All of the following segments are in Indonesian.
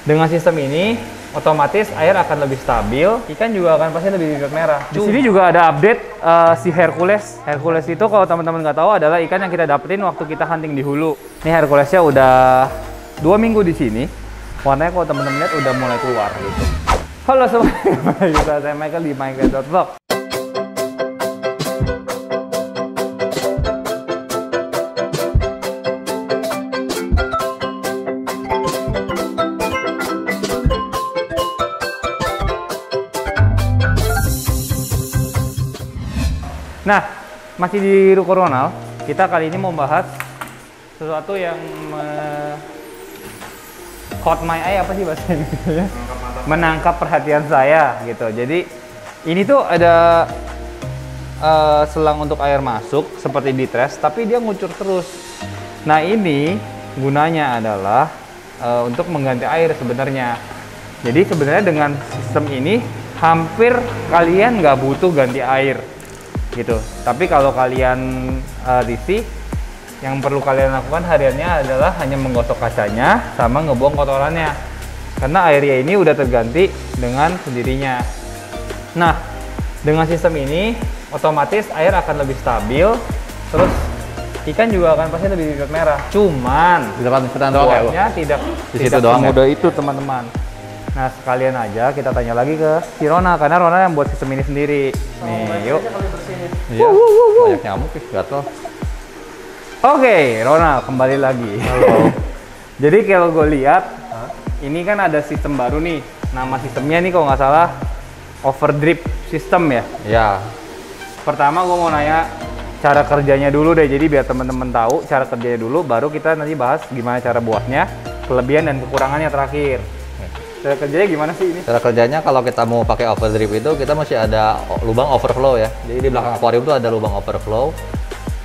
Dengan sistem ini, otomatis air akan lebih stabil, ikan juga akan pasti lebih bibit merah. Di sini juga ada update si Hercules. Hercules itu kalau teman-teman nggak tahu adalah ikan yang kita dapetin waktu kita hunting di hulu. Ini Herculesnya udah 2 minggu di sini. Warnanya kalau teman-teman lihat udah mulai keluar gitu. Halo semuanya, saya Michael di Michael.vlog. Nah, masih di Ruko Ronald, kita kali ini mau bahas sesuatu yang caught my eye, apa sih bahasa Indonesia? Menangkap perhatian saya gitu. Jadi ini tuh ada selang untuk air masuk seperti di trash, tapi dia ngucur terus. Nah ini gunanya adalah untuk mengganti air sebenarnya. Jadi sebenarnya dengan sistem ini hampir kalian nggak butuh ganti air gitu. Tapi kalau kalian risih, yang perlu kalian lakukan hariannya adalah hanya menggosok kacanya sama ngebuang kotorannya, karena airnya ini udah terganti dengan sendirinya. Nah, dengan sistem ini otomatis air akan lebih stabil, terus ikan juga akan pasti lebih bibit merah. Cuman buahnya tidak semudah itu teman-teman. Nah, sekalian aja kita tanya lagi ke si Rona, karena Rona yang buat sistem ini sendiri. Nih, yuk. Iya, banyak nyamuk nih, gatel. Oke, Rona kembali lagi. Halo. Jadi kalau gue lihat, ini kan ada sistem baru nih. Nama sistemnya nih kalau nggak salah overdrip system ya. Ya. Pertama gue mau nanya cara kerjanya dulu deh. Jadi biar teman-teman tahu cara kerjanya dulu, baru kita nanti bahas gimana cara buatnya, kelebihan dan kekurangannya terakhir. Cara kerjanya gimana sih ini? Cara kerjanya kalau kita mau pakai overdrip itu kita mesti ada lubang overflow ya. Jadi di belakang akuarium itu ada lubang overflow.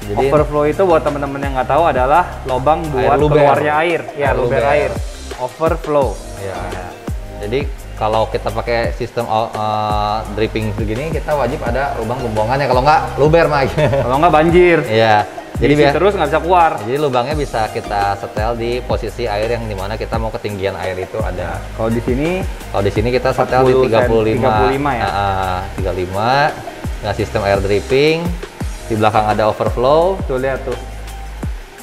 Jadi overflow itu buat teman-teman yang nggak tahu adalah lubang buat keluarnya air. Ya, luber air. Overflow. Ya. Jadi kalau kita pakai sistem dripping begini, kita wajib ada lubang pembuangannya. Kalau nggak luber mah. Kalau nggak banjir. Iya. Jadi terus nggak bisa keluar. Jadi lubangnya bisa kita setel di posisi air yang dimana kita mau ketinggian air itu ada. Kalau di sini kita setel di 35 ya. 35 dengan sistem air dripping. Di belakang ada overflow. Tuh lihat tuh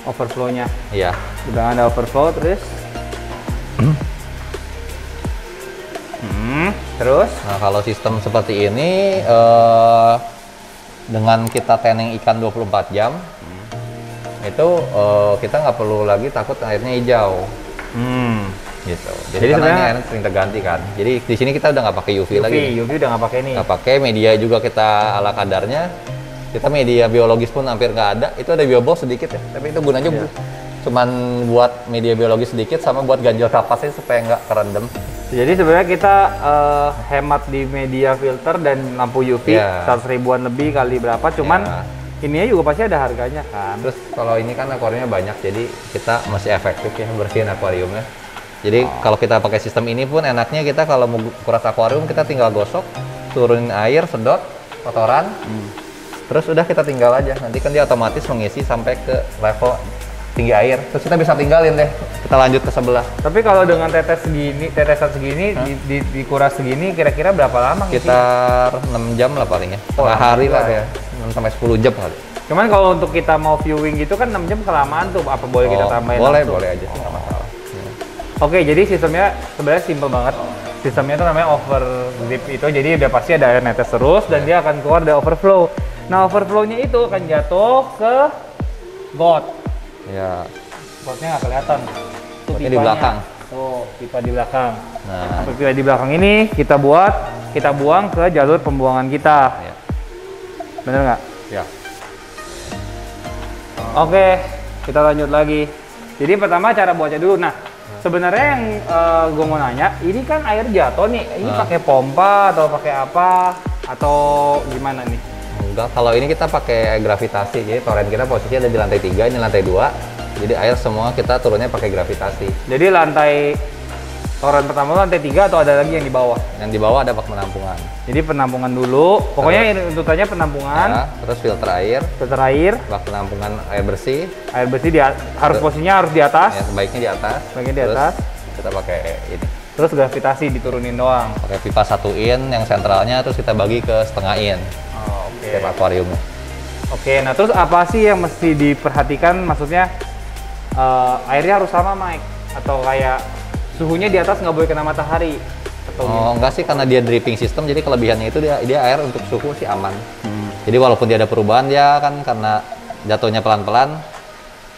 overflownya. Iya. Di belakang ada overflow terus. Terus. Nah kalau sistem seperti ini dengan kita tanning ikan 24 jam. Itu kita nggak perlu lagi takut airnya hijau, gitu. Jadi karena ini airnya sering terganti kan. Jadi di sini kita udah nggak pakai UV lagi. UV udah nggak pakai ini. Nggak pakai media juga kita ala kadarnya. Kita media biologis pun hampir nggak ada. Itu ada biobox sedikit ya. Tapi itu gunanya cuman buat media biologis sedikit sama buat ganjil kapasnya supaya nggak kerendam. Jadi sebenarnya kita hemat di media filter dan lampu UV 100 ribuan lebih kali berapa. Cuman ini juga pasti ada harganya kan. Terus kalau ini kan akuariumnya banyak, jadi kita masih efektif ya bersihin akuariumnya. Jadi kalau kita pakai sistem ini pun enaknya kita kalau mau kuras akuarium kita tinggal gosok, turunin air, sedot, kotoran, terus udah kita tinggal aja. Nanti kan dia otomatis mengisi sampai ke level tinggi air. Terus kita bisa tinggalin deh. Kita lanjut ke sebelah. Tapi kalau dengan tetesan segini, dikuras segini, kira-kira berapa lama? Sekitar 6 jam lah palingnya. Setengah hari lah ya. 6 sampai 10 jam kali. Cuman kalau untuk kita mau viewing gitu kan 6 jam kelamaan tuh. Apa boleh kita tambahin? Boleh aja sih, nggak masalah. Oke, jadi sistemnya sebenarnya simple banget. Sistemnya itu namanya overdrip itu. Jadi udah pasti ada air netes terus dan dia akan keluar dari overflow. Nah, overflownya itu akan jatuh ke got. Ya. Gotnya nggak kelihatan. Itu pipanya di belakang. Tuh, pipa di belakang. Nah, pipa di belakang ini kita buang ke jalur pembuangan kita. Ya. Bener nggak? Ya. Oke, kita lanjut lagi. Jadi pertama cara buatnya dulu. Nah, sebenarnya yang gue mau nanya, ini kan air jatuh nih. Ini pakai pompa atau pakai apa? Atau gimana nih? Enggak, kalau ini kita pakai gravitasi. Jadi toren kita posisinya ada di lantai 3, ini lantai 2. Jadi air semua kita turunnya pakai gravitasi. Jadi lantai toren pertama lantai 3 atau ada lagi yang di bawah? Yang di bawah ada bak penampungan. Jadi penampungan dulu. Pokoknya tuntutannya penampungan. Ya, terus filter air. Filter air. Bak penampungan air bersih. Air bersih harus posisinya harus di atas. Ya, sebaiknya di atas. Sebaiknya di atas. Kita pakai ini. Terus gravitasi diturunin doang. Pakai pipa 1 in yang sentralnya, terus kita bagi ke setengah in. Oh, oke. Setiap akuariumnya. Oke, nah terus apa sih yang mesti diperhatikan? Maksudnya airnya harus sama, Mike? Atau kayak suhunya di atas nggak boleh kena matahari? Atau Enggak sih, karena dia dripping system, jadi kelebihannya itu dia air untuk suhu sih aman. Jadi walaupun dia ada perubahan, dia kan karena jatuhnya pelan-pelan,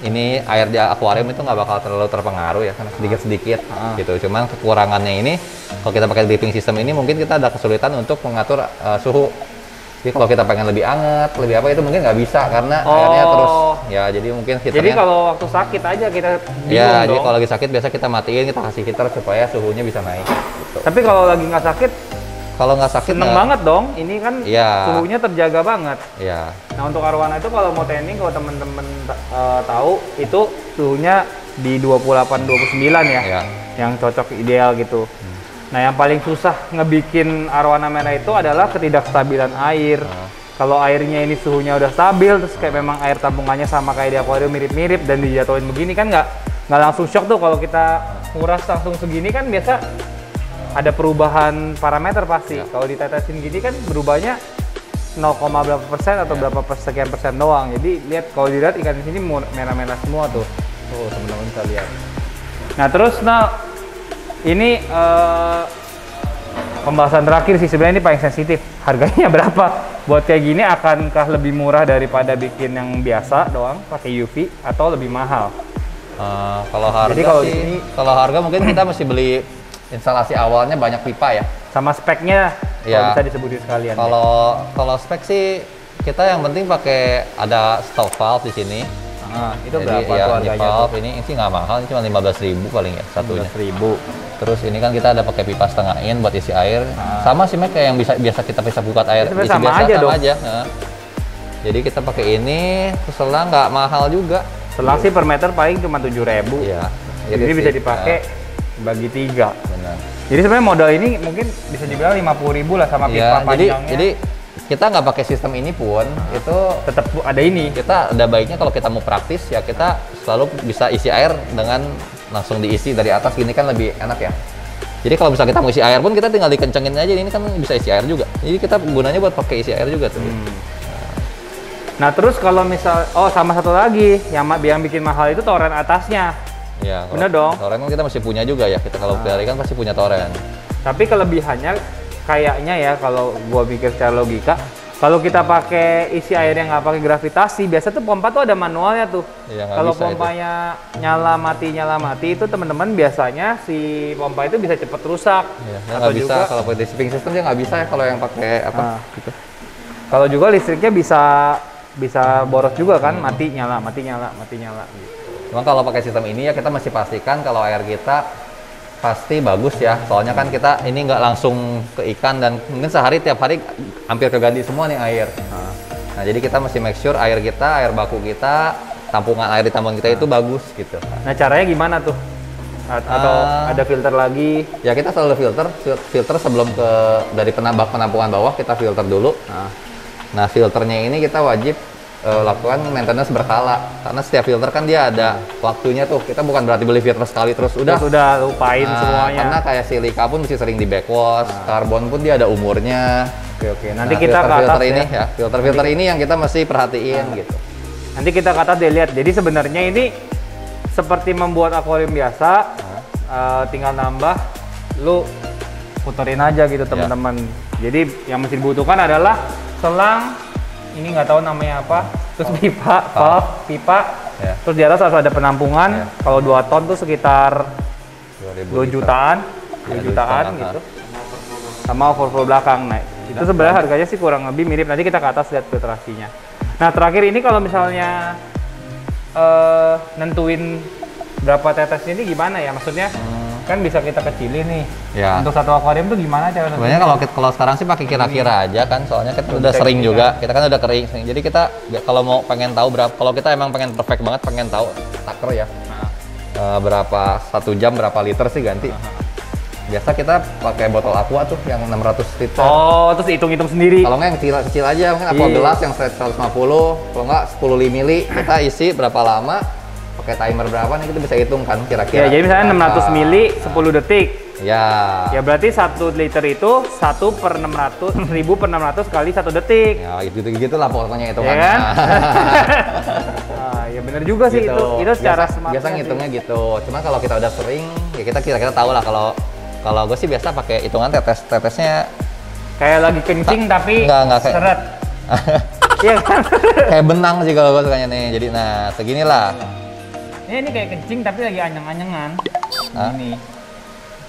ini air di akuarium itu nggak bakal terlalu terpengaruh ya, karena sedikit-sedikit gitu. Cuman kekurangannya ini, kalau kita pakai dripping system ini, mungkin kita ada kesulitan untuk mengatur suhu. Jadi kalau kita pengen lebih anget, lebih apa itu mungkin nggak bisa karena airnya terus ya, jadi mungkin heaternya. Jadi kalau waktu sakit aja kita bingung ya, dong. jadi kalau lagi sakit biasa kita matiin, kita kasih heater supaya suhunya bisa naik. Gitu. Tapi kalau lagi nggak sakit, Kalau nggak sakit seneng banget dong. Ini kan Iya. suhunya terjaga banget. Ya, Nah untuk arwana itu kalau mau tanning, kalau temen-temen tahu itu suhunya di 28-29 ya, ya. yang cocok ideal gitu. Nah yang paling susah ngebikin arwana merah itu adalah ketidakstabilan air. Kalau airnya ini suhunya udah stabil, terus kayak memang air tabungannya sama kayak di akuarium mirip-mirip dan dijatuhin begini kan nggak langsung shock tuh. Kalau kita nguras langsung segini kan biasa ada perubahan parameter pasti. Kalau ditetesin gini kan berubahnya 0, berapa persen atau berapa sekian persen doang. Jadi lihat, kalau dilihat ikan di sini merah-merah semua tuh. Tuh teman-teman bisa lihat. Nah terus ini pembahasan terakhir sih, sebenarnya ini paling sensitif. Harganya berapa? Buat kayak gini akankah lebih murah daripada bikin yang biasa doang pakai UV atau lebih mahal? Kalau harga Jadi kalau sih, di sini kalau harga mungkin kita mesti beli instalasi awalnya banyak pipa ya. sama speknya kalau Ya. bisa disebutin sekalian. Kalau spek sih kita yang penting pakai ada stop valve di sini. Itu Jadi berapa ya, tuh ini harganya? valve ini sih nggak mahal, ini cuma 15.000 paling ya satunya. 15.000. Terus ini kan kita ada pakai pipa setengah in buat isi air. Sama sih Mek, kayak yang biasa kita bisa buka air Sebenarnya isi sama biasa aja sama dong. aja. Nah. Jadi kita pakai ini, terus selang nggak mahal juga. Selang sih per meter paling cuma 7.000. Iya. Jadi Irit bisa sih. dipakai bagi 3. Benar. Jadi sebenarnya modal ini mungkin bisa dibilang 50.000 lah sama pipa Iya, panjangnya. jadi kita nggak pakai sistem ini pun itu tetap ada ini. kita ada baiknya kalau kita mau praktis ya kita selalu bisa isi air dengan langsung diisi dari atas gini kan lebih enak ya. Jadi kalau misalnya kita mau isi air pun kita tinggal dikencengin aja, ini kan bisa isi air juga. Jadi kita gunanya buat pakai isi air juga tuh. Nah terus kalau misal, sama satu lagi yang bikin mahal itu toren atasnya. Ya, Bener dong. Toren kan kita masih punya juga ya. Kita kalau pelihara ikan pasti punya toren. Tapi kelebihannya kayaknya ya, kalau gua pikir secara logika, kalau kita pakai isi air yang nggak pakai gravitasi, biasa tuh pompa tuh ada manualnya tuh. Iya, nggak Kalau bisa pompanya nyala mati itu teman-teman biasanya si pompa itu bisa cepet rusak. Ya, nggak bisa kalau pakai shipping system dia nggak bisa ya kalau yang pakai apa gitu. Kalau juga listriknya bisa boros juga kan, mati nyala gitu. Cuma kalau pakai sistem ini ya kita masih pastikan kalau air kita pasti bagus ya. Soalnya kan kita ini nggak langsung ke ikan dan mungkin tiap hari hampir keganti semua nih air. Nah jadi kita mesti make sure air kita, air baku kita, tampungan air di tampungan kita itu bagus gitu. Nah caranya gimana tuh? Atau ada filter lagi? Ya kita selalu filter sebelum dari penampungan bawah kita filter dulu. Nah filternya ini kita wajib lakukan maintenance berkala karena setiap filter kan dia ada waktunya tuh. Kita bukan berarti beli filter sekali terus udah lupain semuanya. Karena kayak silika pun mesti sering di backwash, karbon pun dia ada umurnya. Oke. Nanti kita ke atas filter ini ya. Filter ini yang kita mesti perhatiin gitu. Nanti kita ke atas deh lihat. Jadi sebenarnya ini seperti membuat akuarium biasa, tinggal nambah, lu puterin aja gitu teman-teman. Jadi yang mesti dibutuhkan adalah selang, ini nggak tahu namanya apa, terus pipa, valve, pipa, terus di atas harus ada penampungan. Kalau 2 ton tuh sekitar 2 jutaan, 2 jutaan gitu. Sama overflow belakang. Nah, itu sebenarnya harganya sih kurang lebih mirip. Nanti kita ke atas lihat filtrasinya. Nah, terakhir ini kalau misalnya nentuin berapa tetesnya ini gimana ya? Maksudnya kan bisa kita kecilin nih. Ya. Untuk satu akuarium tuh gimana cara nentuin? Sebenarnya kalau sekarang sih pakai kira-kira aja kan, soalnya kita udah sering juga. Kita kan udah kering. Jadi kita kalau mau pengen tahu berapa, kalau kita emang pengen perfect banget, pengen tahu taker ya. Berapa 1 jam berapa liter sih ganti. Biasa kita pakai botol aqua tuh yang 600 liter. Oh, terus hitung-hitung sendiri. Kalau nggak yang kecil-kecil aja, mungkin aqua gelas yang 150, kalau nggak 10 mili, kita isi berapa lama, pakai timer berapa nih kita bisa hitung kan kira-kira. Ya, jadi misalnya 600 mili 10 detik. Ya. Ya berarti 1 liter itu 1/600 kali 1 detik. Ya gitu lah pokoknya Ya hitungannya. kan? Ya bener juga sih Gitu. itu secara smart. Biasa ngitungnya gitu. Cuman kalau kita udah sering, ya kita kira-kira tahu lah. Kalau gue sih biasa pakai hitungan tetesnya Kayak lagi kencing tapi Nggak kayak- seret. Iya kan? kayak benang sih kalau gue sukanya nih. Jadi nah seginilah. Ini kayak kencing tapi lagi anyang-anyangan. Hah? Ini.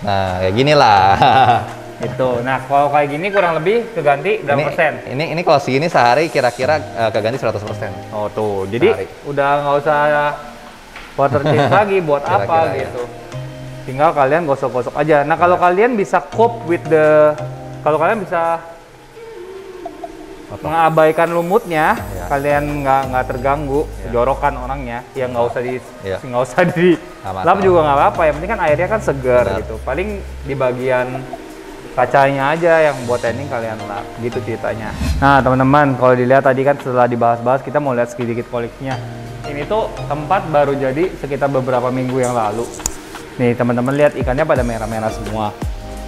Nah kayak gini lah. Gitu. Nah, kalau kayak gini kurang lebih keganti berapa persen? Ini kalau segini sehari kira-kira keganti 100%. Oh tuh, jadi Sehari. udah nggak usah water change lagi buat apa Kira-kira, gitu. Tinggal kalian gosok-gosok aja. Nah kalau kalian bisa cope with kalau kalian bisa mengabaikan lumutnya, Ya. kalian nggak terganggu, Ya. jorokan orangnya, ya nggak usah Ya. nggak usah di Nggak lap masalah. juga nggak apa-apa. Yang penting kan airnya kan segar Benar. gitu. Paling di bagian kacanya aja yang buat tanning kalian lap, gitu ceritanya. Nah teman-teman, kalau dilihat tadi kan setelah dibahas-bahas, kita mau lihat sedikit koleksinya. Ini tuh tempat baru jadi sekitar beberapa minggu yang lalu. Nih teman-teman lihat ikannya pada merah-merah semua.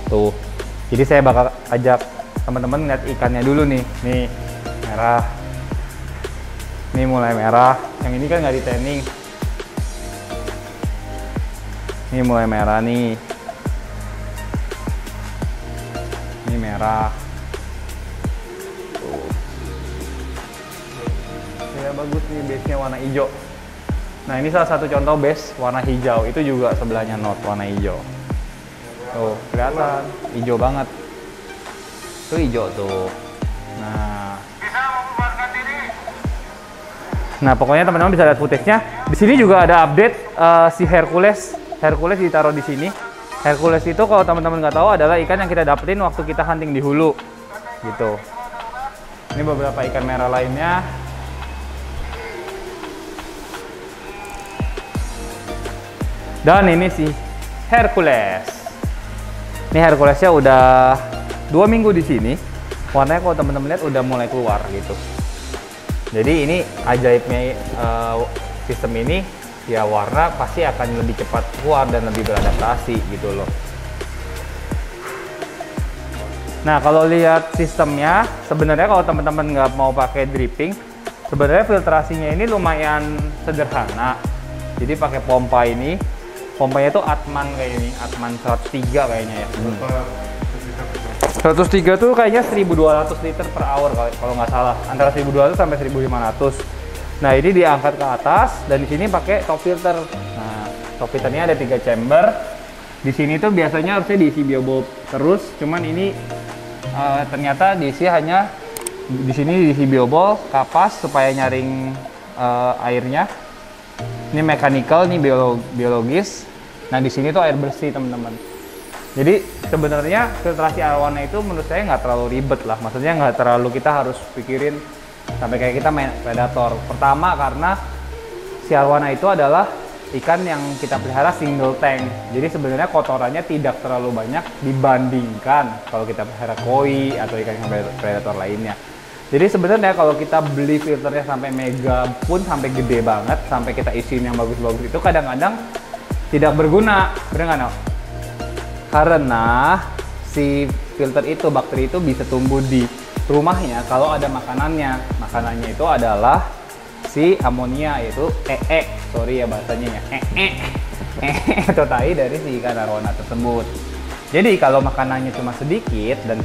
Tuh. Jadi saya bakal ajak teman-teman lihat ikannya dulu nih. Nih merah. Ini mulai merah. Yang ini kan nggak di tanning. Ini mulai merah nih. Ini merah. Tuh. Ya bagus nih base-nya warna hijau. Nah ini salah satu contoh base warna hijau. Itu juga sebelahnya not warna hijau. Tuh kelihatan hijau banget. Itu hijau tuh. Nah pokoknya teman-teman bisa lihat footage-nya. Di sini juga ada update si Hercules. Hercules ditaruh di sini. Hercules itu kalau teman-teman nggak tahu adalah ikan yang kita dapetin waktu kita hunting di hulu, gitu. Ini beberapa ikan merah lainnya. Dan ini si Hercules. Ini Herculesnya udah 2 minggu di sini. Warnanya kalau teman-teman lihat udah mulai keluar gitu. Jadi ini ajaibnya sistem ini, ya warna pasti akan lebih cepat keluar dan lebih beradaptasi gitu loh. Nah kalau lihat sistemnya, sebenarnya kalau teman-teman nggak mau pakai dripping, sebenarnya filtrasinya ini lumayan sederhana. Jadi pakai pompa ini, pompanya itu Atman kayak ini, Atman 103 kayaknya ya. 103 tuh kayaknya 1200 liter per hour kalau nggak salah, antara 1200 sampai 1500. Nah ini diangkat ke atas dan di sini pakai top filter. Nah top filternya ada 3 chamber. Di sini tuh biasanya harusnya diisi biobulb terus, cuman ini ternyata diisi hanya di sini diisi biobulb, kapas supaya nyaring airnya. Ini mechanical, ini biologis. Nah di sini tuh air bersih teman-teman. Jadi sebenarnya filtrasi arowana itu menurut saya nggak terlalu ribet lah. Maksudnya nggak terlalu kita harus pikirin sampai kayak kita main predator. Pertama karena si arowana itu adalah ikan yang kita pelihara single tank. Jadi sebenarnya kotorannya tidak terlalu banyak dibandingkan kalau kita pelihara koi atau ikan predator lainnya. Jadi sebenarnya kalau kita beli filternya sampai mega pun sampai gede banget, sampai kita isiin yang bagus-bagus itu kadang-kadang tidak berguna, bener nggak Nau? Karena si filter itu, bakteri itu bisa tumbuh di rumahnya kalau ada makanannya. Makanannya itu adalah si amonia, yaitu sorry ya bahasanya ya, itu tai dari si ikan arowana tersebut. Jadi kalau makanannya cuma sedikit dan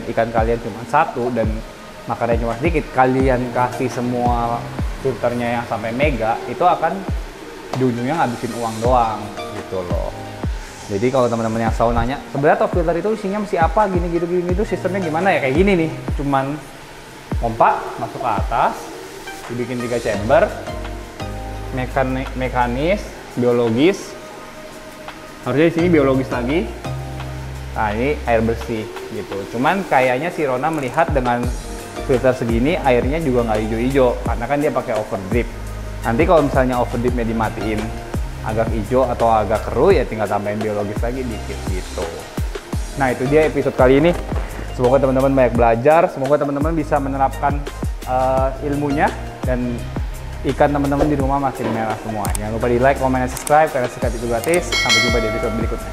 ikan kalian cuma satu dan makanannya cuma sedikit, kalian kasih semua filternya yang sampai mega, itu akan di ujungnya ngabisin uang doang gitu loh. Jadi kalau teman-teman yang selalu nanya, sebenarnya top filter itu isinya mesti apa, gini gitu sistemnya gimana ya, kayak gini nih, cuman pompa masuk ke atas, dibikin 3 chamber, mekanis, biologis, harusnya di sini biologis lagi. Nah ini air bersih gitu. Cuman kayaknya si Rona melihat dengan filter segini airnya juga nggak hijau-hijau karena kan dia pakai overdrip. Nanti kalau misalnya overdripnya dimatiin agak hijau atau agak keruh, ya tinggal tambahin biologis lagi dikit gitu. Nah itu dia episode kali ini. Semoga teman-teman banyak belajar, semoga teman-teman bisa menerapkan ilmunya dan ikan teman-teman di rumah makin merah semua. Jangan lupa di like, comment, dan subscribe karena sikat itu gratis. Sampai jumpa di episode berikutnya.